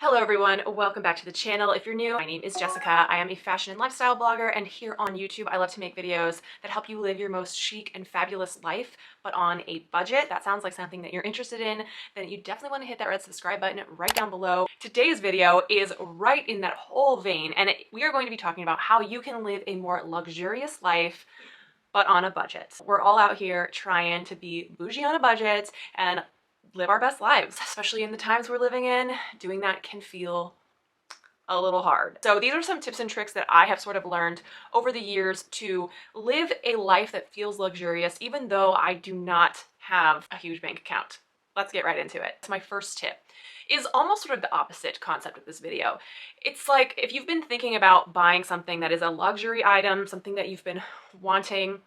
Hello everyone, welcome back to the channel. If you're new, my name is Jessica. I am a fashion and lifestyle blogger, and here on YouTube I love to make videos that help you live your most chic and fabulous life, but on a budget. That sounds like something that you're interested in, then you definitely want to hit that red subscribe button right down below. Today's video is right in that whole vein, and we are going to be talking about how you can live a more luxurious life but on a budget. We're all out here trying to be bougie on a budget and live our best lives, especially in the times we're living in. Doing that can feel a little hard. So these are some tips and tricks that I have sort of learned over the years to live a life that feels luxurious, even though I do not have a huge bank account. Let's get right into it. So my first tip is almost sort of the opposite concept of this video. It's like if you've been thinking about buying something that is a luxury item, something that you've been wanting,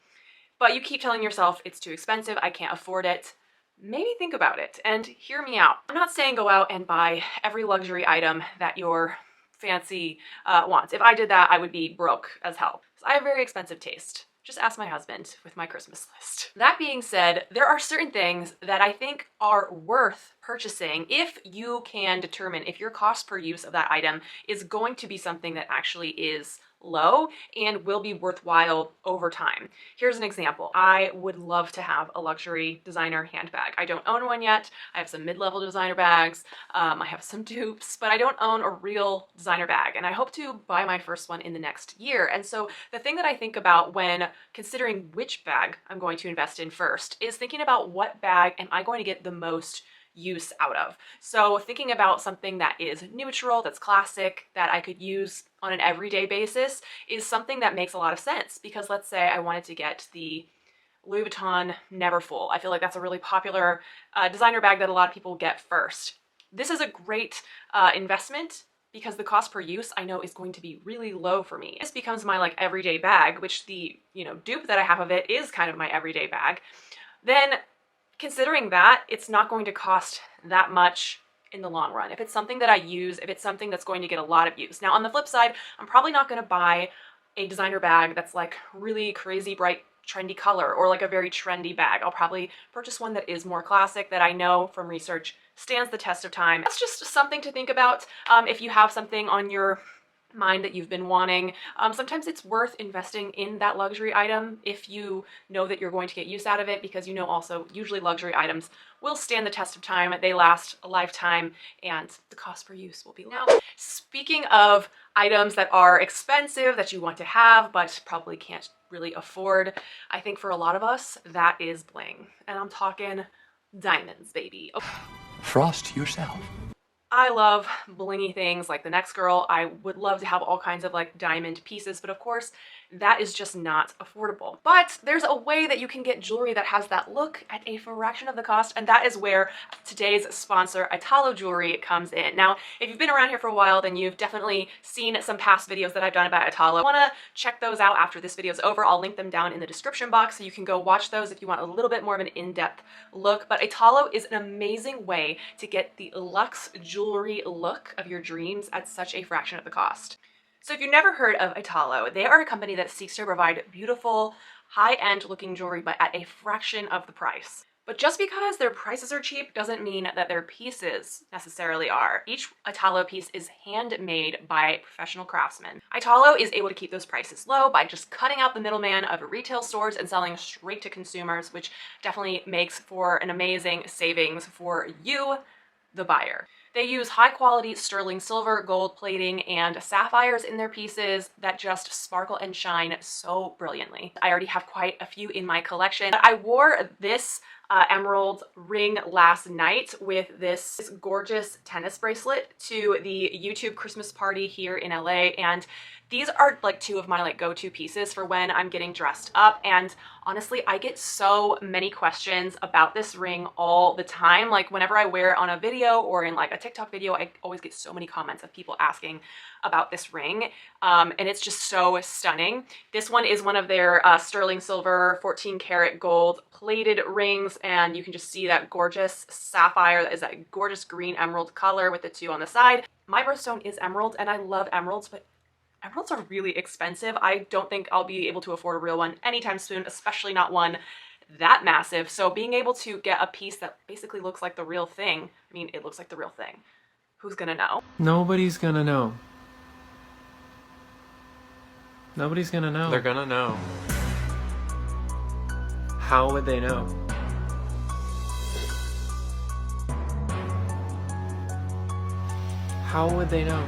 but you keep telling yourself it's too expensive, I can't afford it. Maybe think about it and hear me out. I'm not saying go out and buy every luxury item that your fancy wants. If I did that, I would be broke as hell. I have very expensive taste. Just ask my husband with my Christmas list. That being said, there are certain things that I think are worth purchasing if you can determine if your cost per use of that item is going to be something that actually is low and will be worthwhile over time. Here's an example. I would love to have a luxury designer handbag. I don't own one yet. I have some mid-level designer bags. I have some dupes, but I don't own a real designer bag, and I hope to buy my first one in the next year. And so the thing that I think about when considering which bag I'm going to invest in first is thinking about what bag am I going to get the most use out of. So thinking about something that is neutral, that's classic, that I could use on an everyday basis is something that makes a lot of sense, because let's say I wanted to get the Louis Vuitton Neverfull. I feel like that's a really popular designer bag that a lot of people get first. This is a great investment because the cost per use I know is going to be really low for me. This becomes my like everyday bag, which the dupe that I have of it is kind of my everyday bag. Then considering that, it's not going to cost that much in the long run. If it's something that I use, if it's something that's going to get a lot of use. Now, on the flip side, I'm probably not going to buy a designer bag that's like really crazy, bright, trendy color or like a very trendy bag. I'll probably purchase one that is more classic, that I know from research stands the test of time. That's just something to think about if you have something on your mind that you've been wanting. Sometimes it's worth investing in that luxury item if you know that you're going to get use out of it, because also usually luxury items will stand the test of time. They last a lifetime and the cost per use will be low. Now, speaking of items that are expensive that you want to have but probably can't really afford, I think for a lot of us that is bling, and I'm talking diamonds, baby. Frost yourself. I love blingy things like the next girl. I would love to have all kinds of like diamond pieces, but of course that is just not affordable. But there's a way that you can get jewelry that has that look at a fraction of the cost, and that is where today's sponsor, Italo Jewelry, comes in. Now, if you've been around here for a while, then you've definitely seen some past videos that I've done about Italo. If you want to check those out after this video is over, I'll link them down in the description box so you can go watch those if you want a little bit more of an in-depth look. But Italo is an amazing way to get the luxe jewelry look of your dreams at such a fraction of the cost. So if you've never heard of Italo, they are a company that seeks to provide beautiful, high-end looking jewelry, but at a fraction of the price. But just because their prices are cheap doesn't mean that their pieces necessarily are. Each Italo piece is handmade by professional craftsmen. Italo is able to keep those prices low by just cutting out the middleman of retail stores and selling straight to consumers, which definitely makes for an amazing savings for you, the buyer. They use high quality sterling silver, gold plating, and sapphires in their pieces that just sparkle and shine so brilliantly. I already have quite a few in my collection. I wore this emerald ring last night with this gorgeous tennis bracelet to the YouTube Christmas party here in LA, and these are like two of my like go-to pieces for when I'm getting dressed up. And honestly, I get so many questions about this ring all the time. Like whenever I wear it on a video or in like a TikTok video, I always get so many comments of people asking about this ring. And it's just so stunning. This one is one of their sterling silver 14 karat gold plated rings, and you can just see that gorgeous sapphire that is that gorgeous green emerald color with the two on the side. My birthstone is emerald, and I love emeralds, but emeralds are really expensive. I don't think I'll be able to afford a real one anytime soon, especially not one that massive. So being able to get a piece that basically looks like the real thing, I mean, it looks like the real thing. who's gonna know? Nobody's gonna know. Nobody's gonna know. They're gonna know. How would they know? How would they know?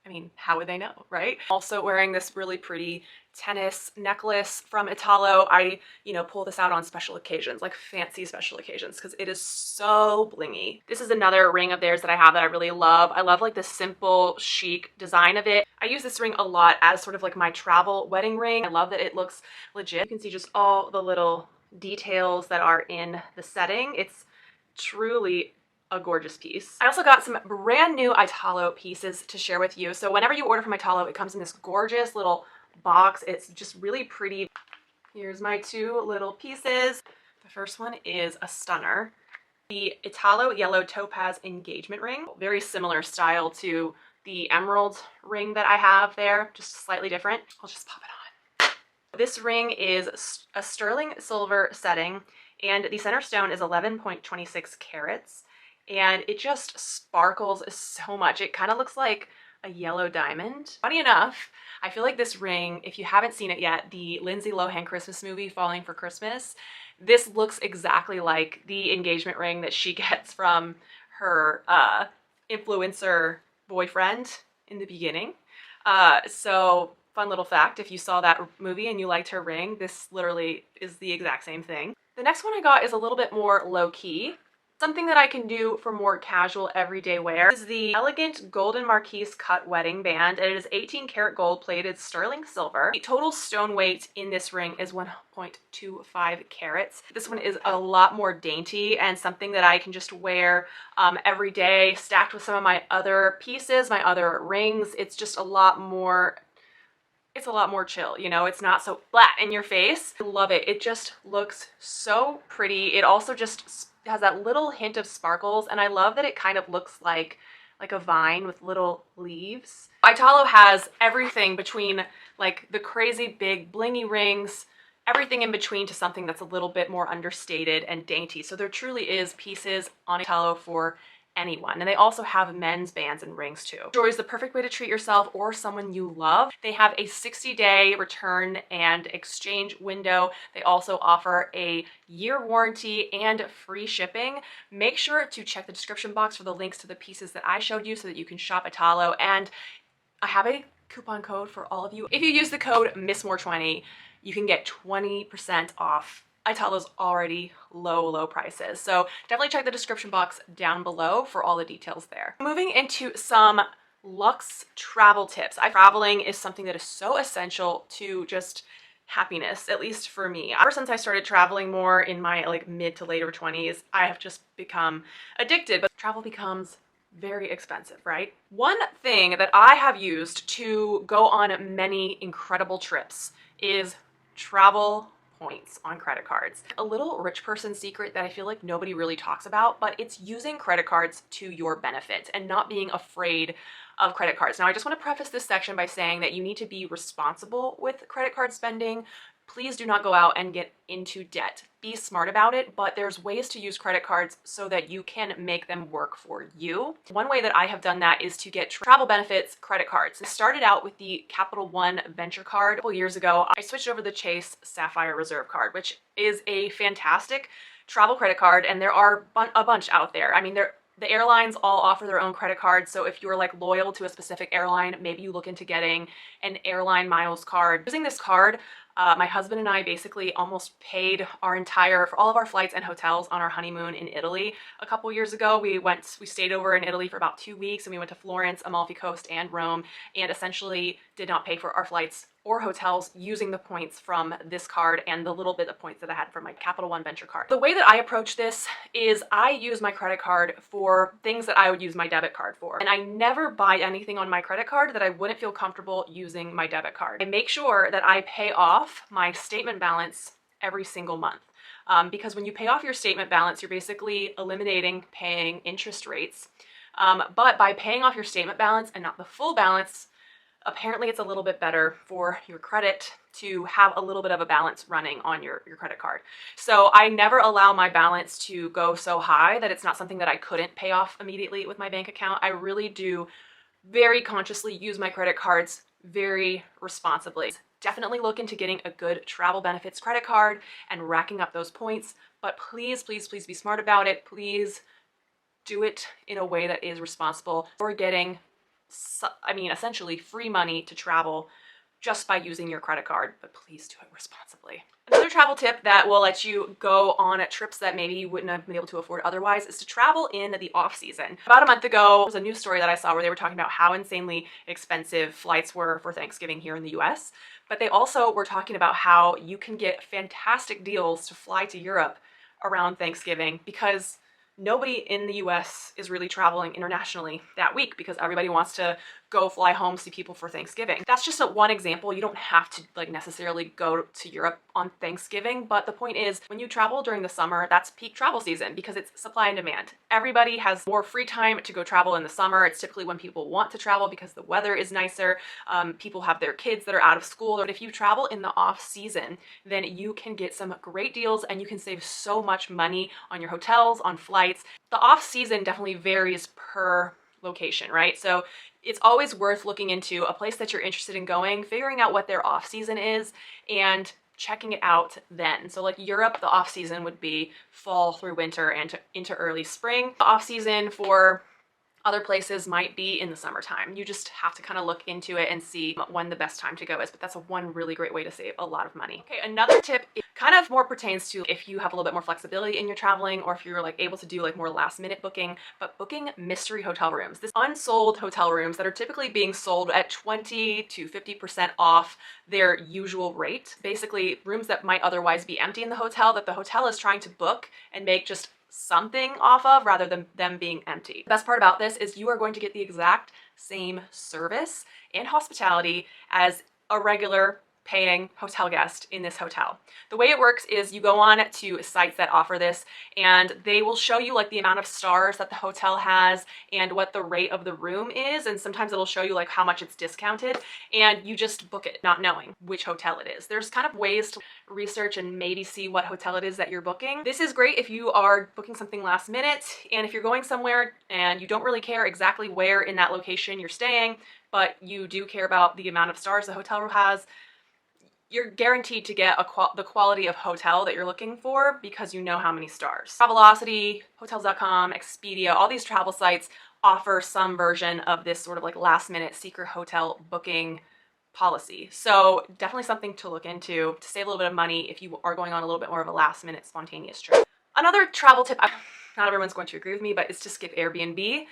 I mean, how would they know, right? Also wearing this really pretty tennis necklace from Italo. I, pull this out on special occasions, like fancy special occasions, because it is so blingy. This is another ring of theirs that I have that I really love. I love like the simple, chic design of it. I use this ring a lot as sort of like my travel wedding ring. I love that it looks legit. You can see just all the little details that are in the setting. It's truly a gorgeous piece. I also got some brand new Italo pieces to share with you. So whenever you order from Italo, it comes in this gorgeous little box. It's just really pretty. Here's my two little pieces. The first one is a stunner. The Italo Yellow Topaz engagement ring. Very similar style to the emerald ring that I have there, just slightly different. I'll just pop it on. This ring is a sterling silver setting, and the center stone is 11.26 carats. And it just sparkles so much. It kind of looks like a yellow diamond. Funny enough, I feel like this ring, if you haven't seen it yet, the Lindsay Lohan Christmas movie, Falling for Christmas, this looks exactly like the engagement ring that she gets from her influencer boyfriend in the beginning. So fun little fact, if you saw that movie and you liked her ring, this literally is the exact same thing. The next one I got is a little bit more low-key. Something that I can do for more casual everyday wear is the elegant golden marquise cut wedding band, and it is 18 karat gold plated sterling silver. The total stone weight in this ring is 1.25 carats. This one is a lot more dainty and something that I can just wear every day, stacked with some of my other pieces, my other rings. It's just a lot more chill, it's not so flat in your face. I love it. It just looks so pretty. It also just has that little hint of sparkles, and I love that it kind of looks like a vine with little leaves. Italo has everything between like the crazy big blingy rings, everything in between to something that's a little bit more understated and dainty. So there truly is pieces on Italo for anyone. And they also have men's bands and rings too. Jewelry is the perfect way to treat yourself or someone you love. They have a 60-day return and exchange window. They also offer a year warranty and free shipping. Make sure to check the description box for the links to the pieces that I showed you so that you can shop Italo. And I have a coupon code for all of you. If you use the code MISSMORE20, you can get 20% off Italo's already low prices. So definitely check the description box down below for all the details there. Moving into some luxe travel tips. Traveling is something that is so essential to just happiness, at least for me. Ever since I started traveling more in my mid to later 20s, I have just become addicted, but travel becomes very expensive, right? One thing that I have used to go on many incredible trips is travel points on credit cards. A little rich person secret that I feel like nobody really talks about, but it's using credit cards to your benefit and not being afraid of credit cards. Now, I just want to preface this section by saying that you need to be responsible with credit card spending. Please do not go out and get into debt. Be smart about it, but there's ways to use credit cards so that you can make them work for you. One way that I have done that is to get travel benefits credit cards. I started out with the Capital One Venture card. A couple years ago, I switched over to the Chase Sapphire Reserve card, which is a fantastic travel credit card, and there are a bunch out there. I mean, the airlines all offer their own credit cards, so if you're loyal to a specific airline, maybe you look into getting an airline miles card. Using this card, my husband and I basically almost paid for all of our flights and hotels on our honeymoon in Italy. A couple years ago, we stayed over in Italy for about 2 weeks, and we went to Florence, Amalfi Coast, and Rome, and essentially did not pay for our flights or hotels using the points from this card and the little bit of points that I had from my Capital One Venture card. The way that I approach this is I use my credit card for things that I would use my debit card for. And I never buy anything on my credit card that I wouldn't feel comfortable using my debit card. I make sure that I pay off my statement balance every single month. Because when you pay off your statement balance, you're basically eliminating paying interest rates. But by paying off your statement balance and not the full balance, apparently it's a little bit better for your credit to have a little bit of a balance running on your credit card. So I never allow my balance to go so high that it's not something that I couldn't pay off immediately with my bank account. I really do very consciously use my credit cards very responsibly. Definitely look into getting a good travel benefits credit card and racking up those points, but please, please, please be smart about it. Please do it in a way that is responsible. Or getting, essentially free money to travel just by using your credit card, but please do it responsibly. Another travel tip that will let you go on trips that maybe you wouldn't have been able to afford otherwise is to travel in the off season. About a month ago, there was a news story that I saw where they were talking about how insanely expensive flights were for Thanksgiving here in the US, but they also were talking about how you can get fantastic deals to fly to Europe around Thanksgiving because nobody in the US is really traveling internationally that week because everybody wants to go fly home, see people for Thanksgiving. That's just one example. You don't have to necessarily go to Europe on Thanksgiving, but the point is when you travel during the summer, that's peak travel season because it's supply and demand. Everybody has more free time to go travel in the summer. It's typically when people want to travel because the weather is nicer. People have their kids that are out of school. But if you travel in the off season, then you can get some great deals and you can save so much money on your hotels, on flights. The off season definitely varies per location, right? So it's always worth looking into a place that you're interested in going, figuring out what their off season is, and checking it out then. So like Europe, the off season would be fall through winter and into early spring. The off season for other places might be in the summertime. You just have to kind of look into it and see when the best time to go is, but that's one really great way to save a lot of money. Okay, another tip kind of more pertains to if you have a little bit more flexibility in your traveling or if you're able to do more last minute booking, but booking mystery hotel rooms. This unsold hotel rooms that are typically being sold at 20 to 50% off their usual rate. Basically rooms that might otherwise be empty in the hotel that the hotel is trying to book and make just something off of rather than them being empty. The best part about this is you are going to get the exact same service and hospitality as a regular paying hotel guest in this hotel. The way it works is you go on to sites that offer this and they will show you the amount of stars that the hotel has and what the rate of the room is, and sometimes it'll show you how much it's discounted, and you just book it not knowing which hotel it is. There's kind of ways to research and maybe see what hotel it is that you're booking. This is great if you are booking something last minute and if you're going somewhere and you don't really care exactly where in that location you're staying, but you do care about the amount of stars the hotel has. You're guaranteed to get the quality of hotel that you're looking for because you know how many stars. Travelocity, Hotels.com, Expedia, all these travel sites offer some version of this sort of last minute secret hotel booking policy. So definitely something to look into to save a little bit of money if you are going on a little bit more of a last minute spontaneous trip. Another travel tip, not everyone's going to agree with me, but it's to skip Airbnb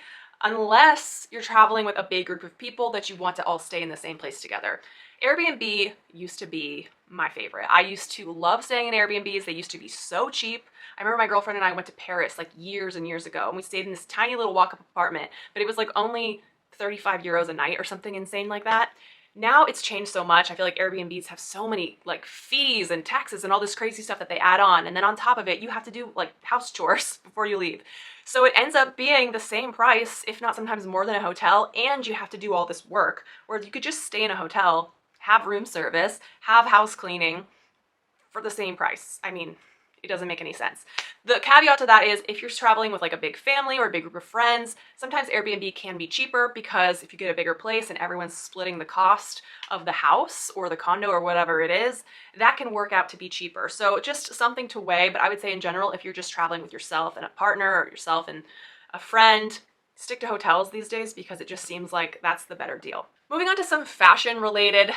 unless you're traveling with a big group of people that you want to all stay in the same place together. Airbnb used to be my favorite. I used to love staying in Airbnbs. They used to be so cheap. I remember my girlfriend and I went to Paris years and years ago, and we stayed in this tiny little walk-up apartment, but it was only 35 euros a night or something insane like that. Now it's changed so much. I feel like Airbnbs have so many fees and taxes and all this crazy stuff that they add on. And then on top of it, you have to do house chores before you leave. So it ends up being the same price, if not sometimes more than a hotel, and you have to do all this work. Whereas you could just stay in a hotel, have room service, have house cleaning for the same price. I mean, it doesn't make any sense. The caveat to that is if you're traveling with a big family or a big group of friends, sometimes Airbnb can be cheaper because if you get a bigger place and everyone's splitting the cost of the house or the condo or whatever it is, that can work out to be cheaper. So just something to weigh, but I would say in general, if you're just traveling with yourself and a partner or yourself and a friend, stick to hotels these days because it just seems like that's the better deal. Moving on to some fashion related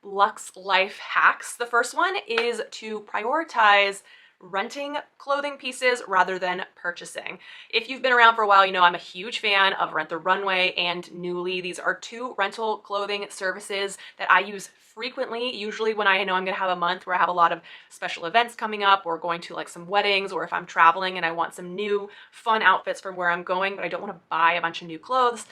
Luxe Life hacks. The first one is to prioritize renting clothing pieces rather than purchasing. If you've been around for a while, you know I'm a huge fan of Rent the Runway and Nuuly. These are two rental clothing services that I use frequently, usually when I know I'm gonna have a month where I have a lot of special events coming up or going to some weddings, or if I'm traveling and I want some new fun outfits for where I'm going, but I don't wanna buy a bunch of new clothes.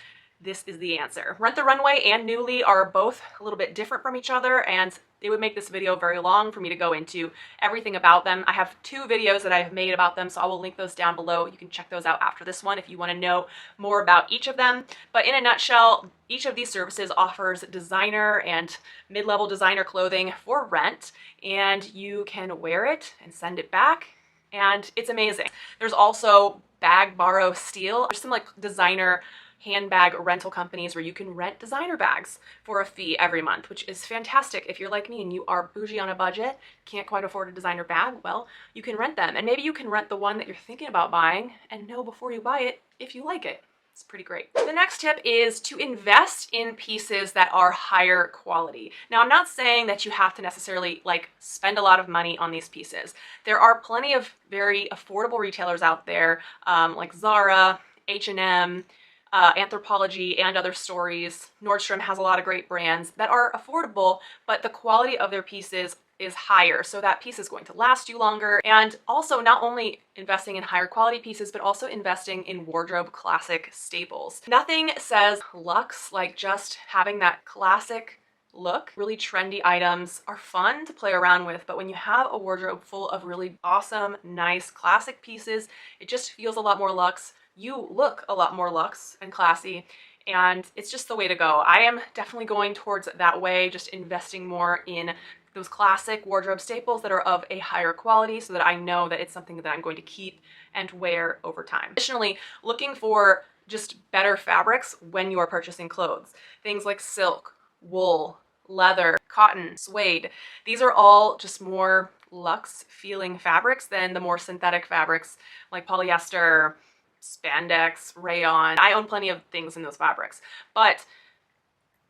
this is the answer. Rent the Runway and Nuuly are both a little bit different from each other, and it would make this video very long for me to go into everything about them. I have 2 videos that I have made about them, so I will link those down below. You can check those out after this one if you want to know more about each of them. But in a nutshell, each of these services offers designer and mid-level designer clothing for rent, and you can wear it and send it back, and it's amazing. There's also Bag Borrow Steal. There's some like designer handbag rental companies where you can rent designer bags for a fee every month, which is fantastic. If you're like me and you are bougie on a budget, can't quite afford a designer bag, well, you can rent them. And maybe you can rent the one that you're thinking about buying and know before you buy it if you like it. It's pretty great. The next tip is to invest in pieces that are higher quality. Now, I'm not saying that you have to necessarily like spend a lot of money on these pieces. There are plenty of very affordable retailers out there, like Zara, H&M, Anthropologie, and other stories. Nordstrom has a lot of great brands that are affordable, but the quality of their pieces is higher, so that piece is going to last you longer. And also not only investing in higher quality pieces, but also investing in wardrobe classic staples. Nothing says luxe like just having that classic look. Really trendy items are fun to play around with, but when you have a wardrobe full of really awesome, nice, classic pieces, it just feels a lot more luxe. You look a lot more luxe and classy, and it's just the way to go. I am definitely going towards that way, just investing more in those classic wardrobe staples that are of a higher quality so that I know that it's something that I'm going to keep and wear over time. Additionally, looking for just better fabrics when you are purchasing clothes. Things like silk, wool, leather, cotton, suede. These are all just more luxe feeling fabrics than the more synthetic fabrics like polyester, spandex, rayon. I own plenty of things in those fabrics, but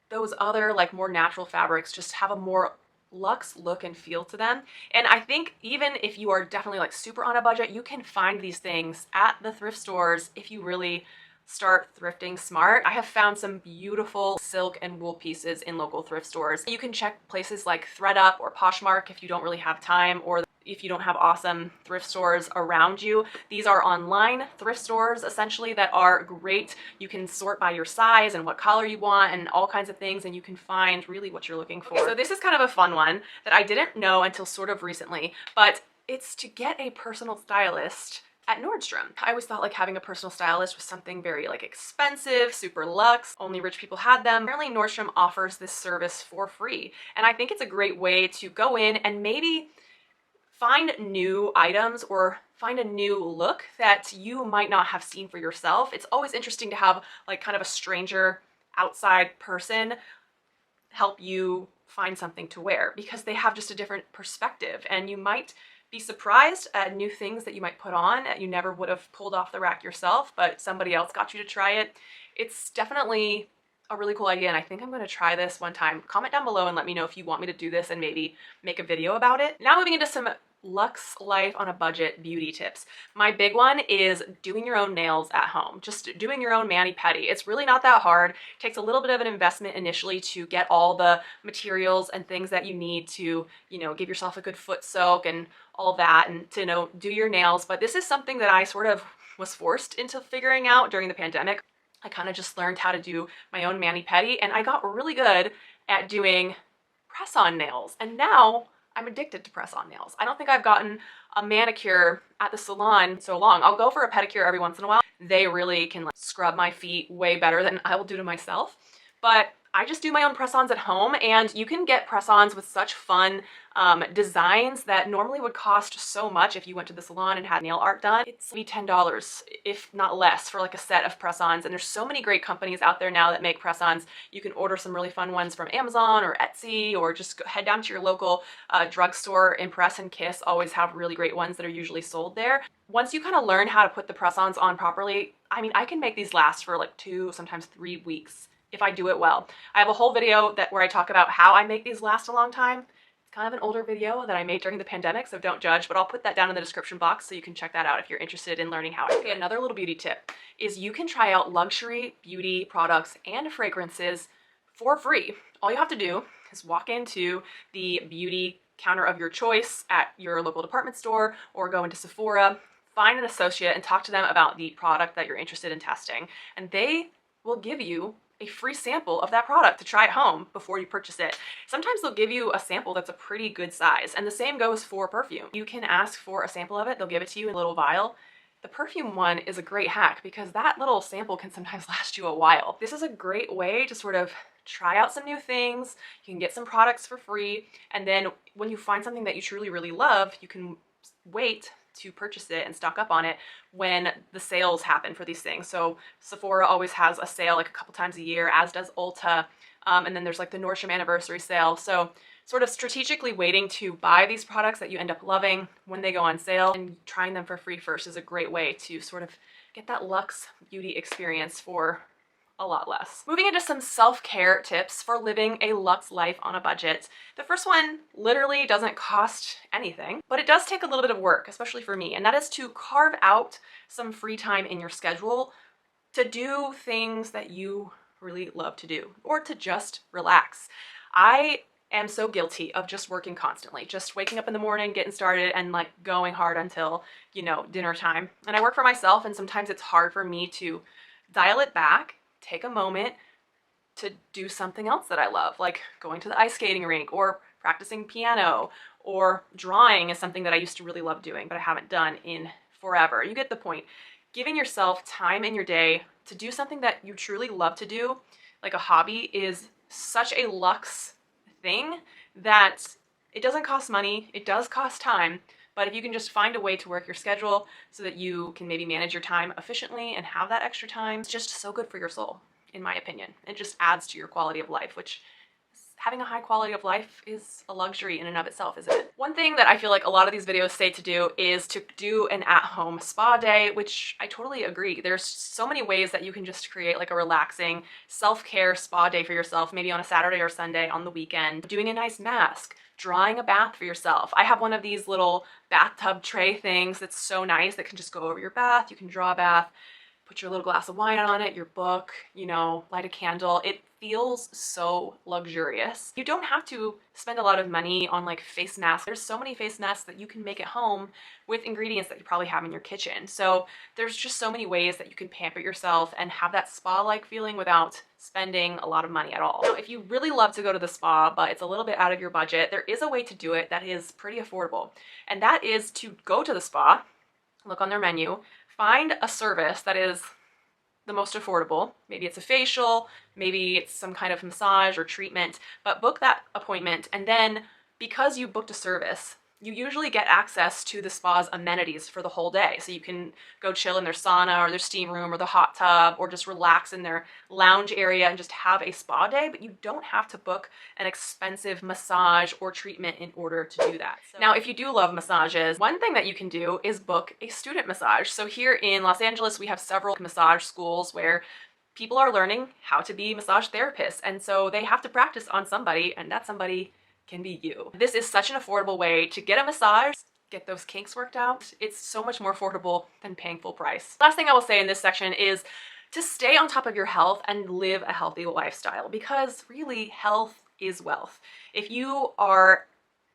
those other like more natural fabrics just have a more luxe look and feel to them. And I think even if you are definitely like super on a budget, you can find these things at the thrift stores if you really start thrifting smart. I have found some beautiful silk and wool pieces in local thrift stores. You can check places like ThredUp or Poshmark if you don't really have time, or if you don't have awesome thrift stores around you. These are online thrift stores essentially that are great. You can sort by your size and what color you want and all kinds of things, and you can find really what you're looking for. Okay, so this is kind of a fun one that I didn't know until sort of recently, but it's to get a personal stylist at Nordstrom. I always thought like having a personal stylist was something very like expensive, super luxe, only rich people had them. Apparently Nordstrom offers this service for free, and I think it's a great way to go in and maybe find new items or find a new look that you might not have seen for yourself. It's always interesting to have like kind of a stranger outside person help you find something to wear because they have just a different perspective, and you might be surprised at new things that you might put on that you never would have pulled off the rack yourself, but somebody else got you to try it. It's definitely a really cool idea, and I think I'm going to try this one time. Comment down below and let me know if you want me to do this and maybe make a video about it. Now moving into some Luxe Life on a budget beauty tips. My big one is doing your own nails at home. Just doing your own mani-pedi. It's really not that hard. It takes a little bit of an investment initially to get all the materials and things that you need to, give yourself a good foot soak and all that, and to, do your nails. But this is something that I sort of was forced into figuring out during the pandemic. I kind of just learned how to do my own mani-pedi, and I got really good at doing press-on nails. And now I'm addicted to press-on nails. I don't think I've gotten a manicure at the salon in so long. I'll go for a pedicure every once in a while. They really can like scrub my feet way better than I will do to myself. But I just do my own press-ons at home, and you can get press-ons with such fun designs that normally would cost so much if you went to the salon and had nail art done. It's maybe $10, if not less, for like a set of press-ons. And there's so many great companies out there now that make press-ons. You can order some really fun ones from Amazon or Etsy, or just head down to your local drugstore. Impress and Kiss always have really great ones that are usually sold there. Once you kind of learn how to put the press-ons on properly, I mean, I can make these last for like 2, sometimes 3 weeks if I do it well. I have a whole video where I talk about how I make these last a long time. It's kind of an older video that I made during the pandemic, so don't judge, but I'll put that down in the description box so you can check that out if you're interested in learning how I do it. Okay, another little beauty tip is you can try out luxury beauty products and fragrances for free. All you have to do is walk into the beauty counter of your choice at your local department store or go into Sephora, find an associate and talk to them about the product that you're interested in testing, and they will give you a free sample of that product to try at home before you purchase it. Sometimes they'll give you a sample that's a pretty good size, and the same goes for perfume. You can ask for a sample of it, they'll give it to you in a little vial. The perfume one is a great hack because that little sample can sometimes last you a while. This is a great way to sort of try out some new things. You can get some products for free, and then when you find something that you truly really love, you can wait to purchase it and stock up on it when the sales happen for these things. So Sephora always has a sale like a couple times a year, as does Ulta. And then there's like the Nordstrom anniversary sale. So sort of strategically waiting to buy these products that you end up loving when they go on sale and trying them for free first is a great way to sort of get that luxe beauty experience for a lot less. Moving into some self-care tips for living a luxe life on a budget. The first one literally doesn't cost anything, but it does take a little bit of work, especially for me, and that is to carve out some free time in your schedule to do things that you really love to do, or to just relax. I am so guilty of just working constantly, just waking up in the morning, getting started, and like going hard until, you know, dinner time. And I work for myself, and sometimes it's hard for me to dial it back, take a moment to do something else that I love, like going to the ice skating rink or practicing piano, or drawing is something that I used to really love doing, but I haven't done in forever. You get the point. Giving yourself time in your day to do something that you truly love to do, like a hobby, is such a luxe thing that it doesn't cost money, it does cost time, but if you can just find a way to work your schedule so that you can maybe manage your time efficiently and have that extra time, it's just so good for your soul, in my opinion. It just adds to your quality of life, which having a high quality of life is a luxury in and of itself, isn't it? One thing that I feel like a lot of these videos say to do is to do an at-home spa day, which I totally agree. There's so many ways that you can just create like a relaxing self-care spa day for yourself, maybe on a Saturday or Sunday on the weekend, doing a nice mask, drawing a bath for yourself. I have one of these little bathtub tray things that's so nice that can just go over your bath. You can draw a bath, put your little glass of wine on it, your book, you know, light a candle. It feels so luxurious. You don't have to spend a lot of money on like face masks. There's so many face masks that you can make at home with ingredients that you probably have in your kitchen. So there's just so many ways that you can pamper yourself and have that spa-like feeling without spending a lot of money at all. So if you really love to go to the spa, but it's a little bit out of your budget, there is a way to do it that is pretty affordable. And that is to go to the spa, look on their menu, find a service that is the most affordable. Maybe it's a facial, maybe it's some kind of massage or treatment, but book that appointment. And then because you booked a service, you usually get access to the spa's amenities for the whole day. So you can go chill in their sauna or their steam room or the hot tub, or just relax in their lounge area and just have a spa day, but you don't have to book an expensive massage or treatment in order to do that. So, now, if you do love massages, one thing that you can do is book a student massage. So here in Los Angeles, we have several massage schools where people are learning how to be massage therapists. And so they have to practice on somebody, and that somebody can be you. This is such an affordable way to get a massage, get those kinks worked out. It's so much more affordable than paying full price. Last thing I will say in this section is to stay on top of your health and live a healthy lifestyle, because really health is wealth. If you are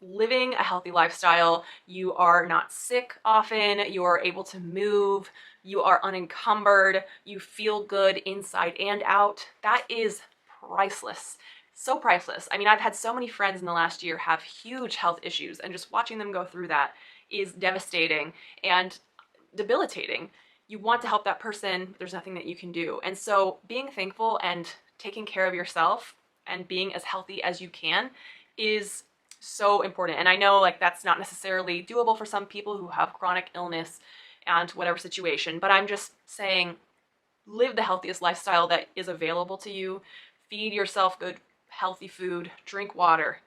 living a healthy lifestyle, you are not sick often, you're able to move, you are unencumbered, you feel good inside and out, that is priceless. So priceless. I mean, I've had so many friends in the last year have huge health issues, and just watching them go through that is devastating and debilitating. You want to help that person, there's nothing that you can do. And so being thankful and taking care of yourself and being as healthy as you can is so important. And I know like that's not necessarily doable for some people who have chronic illness and whatever situation, but I'm just saying live the healthiest lifestyle that is available to you. Feed yourself good healthy food, drink water,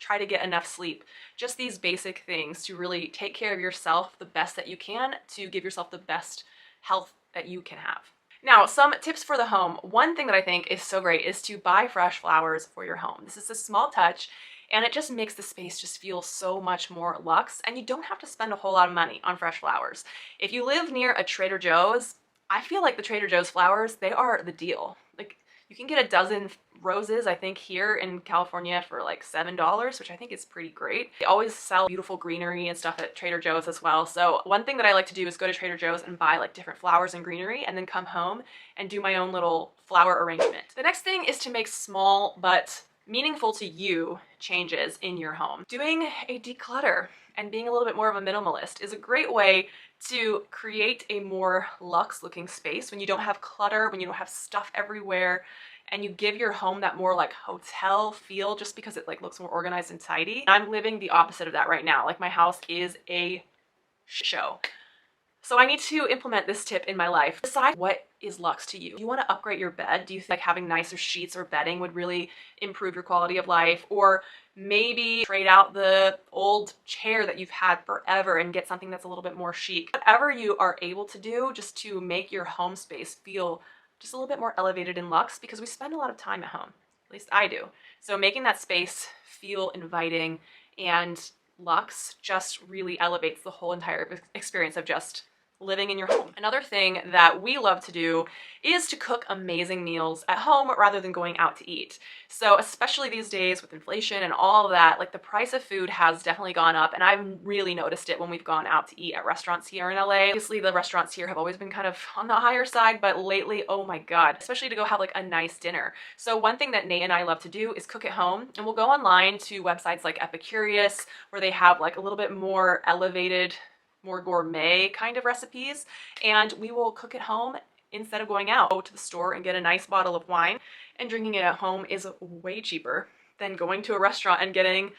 try to get enough sleep. Just these basic things to really take care of yourself the best that you can, to give yourself the best health that you can have. Now, some tips for the home. One thing that I think is so great is to buy fresh flowers for your home. This is a small touch, and it just makes the space just feel so much more luxe, and you don't have to spend a whole lot of money on fresh flowers. If you live near a Trader Joe's, I feel like the Trader Joe's flowers, they are the deal. Like, you can get a dozen roses, I think here in California for like $7, which I think is pretty great. They always sell beautiful greenery and stuff at Trader Joe's as well. So one thing that I like to do is go to Trader Joe's and buy like different flowers and greenery and then come home and do my own little flower arrangement. The next thing is to make small but meaningful to you changes in your home. Doing a declutter and being a little bit more of a minimalist is a great way to create a more luxe looking space when you don't have clutter, when you don't have stuff everywhere, and you give your home that more like hotel feel just because it like looks more organized and tidy. I'm living the opposite of that right now. Like my house is a show. So I need to implement this tip in my life. Decide what is luxe to you. Do you want to upgrade your bed? Do you think like having nicer sheets or bedding would really improve your quality of life? Or maybe trade out the old chair that you've had forever and get something that's a little bit more chic. Whatever you are able to do just to make your home space feel just a little bit more elevated and luxe, because we spend a lot of time at home. At least I do. So making that space feel inviting and luxe just really elevates the whole entire experience of just living in your home. Another thing that we love to do is to cook amazing meals at home rather than going out to eat. So especially these days with inflation and all of that, like the price of food has definitely gone up, and I've really noticed it when we've gone out to eat at restaurants here in LA. Obviously the restaurants here have always been kind of on the higher side, but lately, oh my God, especially to go have like a nice dinner. So one thing that Nate and I love to do is cook at home, and we'll go online to websites like Epicurious where they have like a little bit more elevated, more gourmet kind of recipes, and we will cook at home instead of going out. Go to the store and get a nice bottle of wine, and drinking it at home is way cheaper than going to a restaurant and getting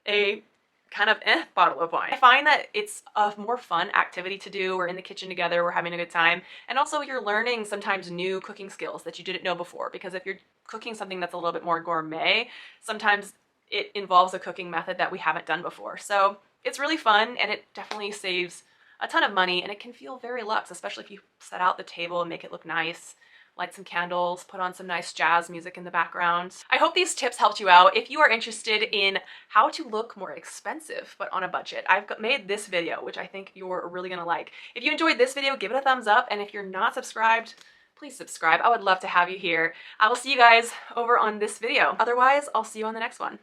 a kind of bottle of wine. I find that it's a more fun activity to do. We're in the kitchen together, we're having a good time, and also you're learning sometimes new cooking skills that you didn't know before, because if you're cooking something that's a little bit more gourmet, sometimes it involves a cooking method that we haven't done before. So it's really fun, and it definitely saves a ton of money, and it can feel very luxe, especially if you set out the table and make it look nice, light some candles, put on some nice jazz music in the background. I hope these tips helped you out. If you are interested in how to look more expensive but on a budget, I've made this video, which I think you're really gonna like. If you enjoyed this video, give it a thumbs up, and if you're not subscribed, please subscribe. I would love to have you here. I will see you guys over on this video. Otherwise, I'll see you on the next one.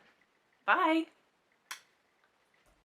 Bye.